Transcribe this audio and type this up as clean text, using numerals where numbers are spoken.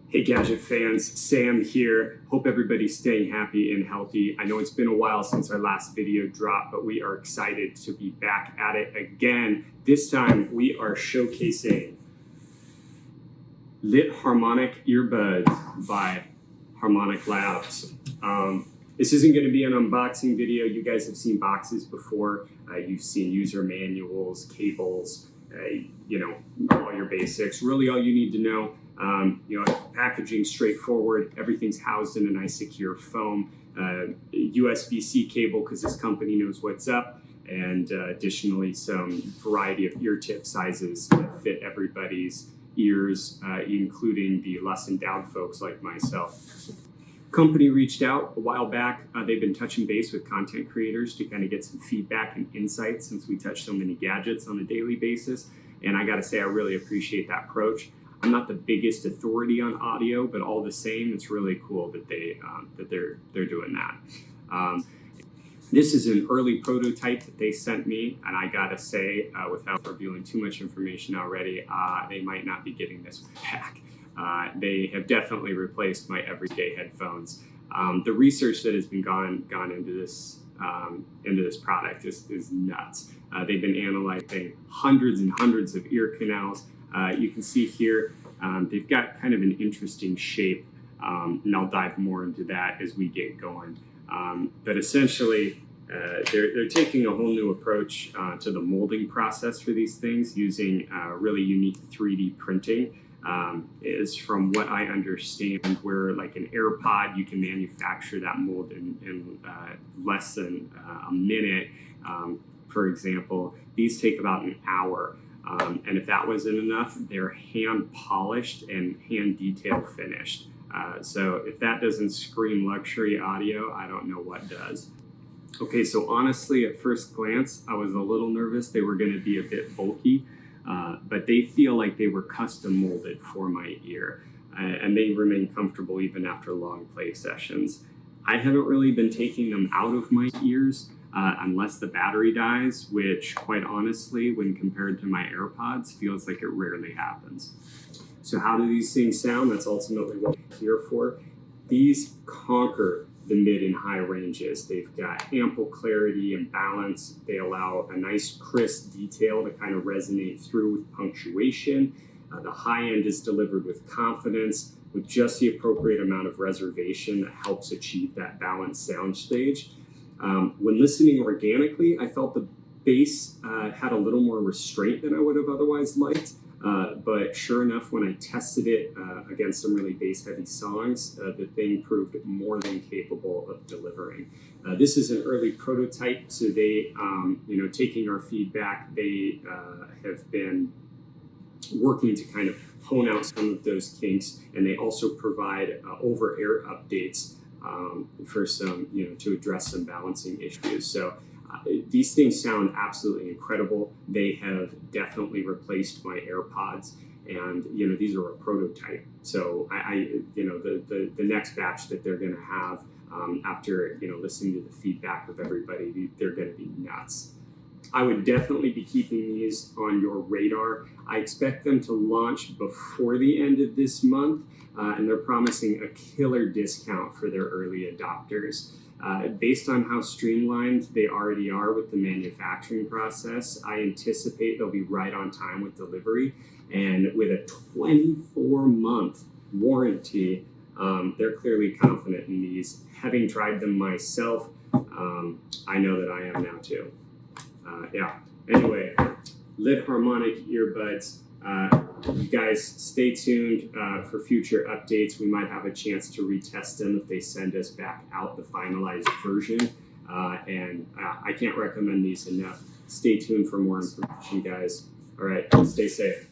Hey Gadget fans, Sam here. Hope everybody's staying happy and healthy. I know it's been a while since our last video dropped, but we are excited to be back at it again. This time we are showcasing Lytte Harmonic earbuds by HarmoniQ Labs. This isn't going to be an unboxing video. You guys have seen boxes before. You've seen user manuals, cables, all your basics. Really all you need to know. Packaging straightforward. Everything's housed in a nice secure foam. USB-C cable because this company knows what's up. And additionally, some variety of ear tip sizes that fit everybody's ears, including the less endowed folks like myself. Company reached out a while back. They've been touching base with content creators to kind of get some feedback and insights since we touch so many gadgets on a daily basis. And I got to say, I really appreciate that approach. I'm not the biggest authority on audio, but all the same, it's really cool that they're doing that. This is an early prototype that they sent me, and I gotta say, without revealing too much information already, they might not be getting this back. They have definitely replaced my everyday headphones. The research that has been gone into this product is nuts. They've been analyzing hundreds and hundreds of ear canals. You can see here, they've got kind of an interesting shape, and I'll dive more into that as we get going. But essentially, they're taking a whole new approach to the molding process for these things using really unique 3D printing. Is from what I understand, where like an AirPod, you can manufacture that mold in less than a minute. For example, these take about an hour. And if that wasn't enough, they're hand polished and hand detail finished. So if that doesn't scream luxury audio, I don't know what does. Okay, so honestly, at first glance, I was a little nervous they were going to be a bit bulky, but they feel like they were custom molded for my ear, and they remain comfortable even after long play sessions. I haven't really been taking them out of my ears, unless the battery dies, which quite honestly, when compared to my AirPods, feels like it rarely happens. So how do these things sound? That's ultimately what we're here for. These conquer the mid and high ranges. They've got ample clarity and balance. They allow a nice crisp detail to kind of resonate through with punctuation. The high end is delivered with confidence, with just the appropriate amount of reservation that helps achieve that balanced sound stage. When listening organically, I felt the bass had a little more restraint than I would have otherwise liked. But sure enough, when I tested it against some really bass-heavy songs, the thing proved more than capable of delivering. This is an early prototype, so they, taking our feedback, they have been working to kind of hone out some of those kinks, and they also provide over-air updates for some, to address some balancing issues. So these things sound absolutely incredible. They have definitely replaced my AirPods, and these are a prototype. So the next batch that they're going to have after listening to the feedback of everybody, they're going to be nuts. I would definitely be keeping these on your radar. I expect them to launch before the end of this month, and they're promising a killer discount for their early adopters. Based on how streamlined they already are with the manufacturing process, I anticipate they'll be right on time with delivery. And with a 24-month warranty, they're clearly confident in these. Having tried them myself, I know that I am now too. Anyway, Lytte Harmonic earbuds. You guys stay tuned for future updates. We might have a chance to retest them if they send us back out the finalized version. And I can't recommend these enough. Stay tuned for more information, guys. All right, stay safe.